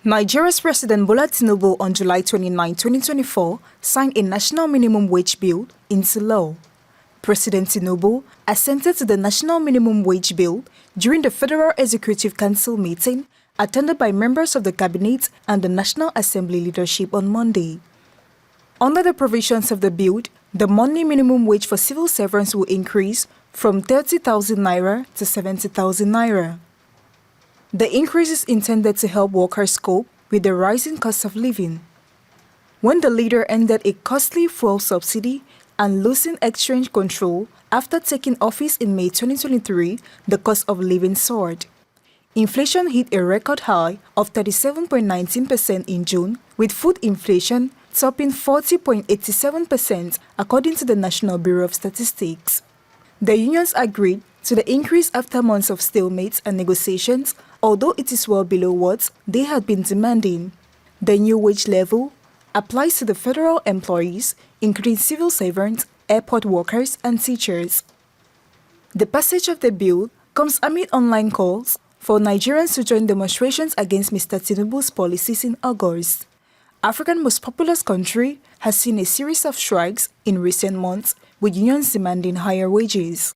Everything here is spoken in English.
Nigeria's President Bola Tinubu on July 29, 2024, signed a national minimum wage bill into law. President Tinubu assented to the national minimum wage bill during the Federal Executive Council meeting attended by members of the Cabinet and the National Assembly leadership on Monday. Under the provisions of the bill, the monthly minimum wage for civil servants will increase from 30,000 naira to 70,000 naira. The increase is intended to help workers cope with the rising cost of living. When the leader ended a costly fuel subsidy and losing exchange control after taking office in May 2023, the cost of living soared. Inflation hit a record high of 37.19% in June, with food inflation topping 40.87% according to the National Bureau of Statistics. The unions agreed to the increase after months of stalemates and negotiations, although it is well below what they had been demanding. The new wage level applies to the federal employees, including civil servants, airport workers, and teachers. The passage of the bill comes amid online calls for Nigerians to join demonstrations against Mr. Tinubu's policies in August. Africa's most populous country has seen a series of strikes in recent months, with unions demanding higher wages.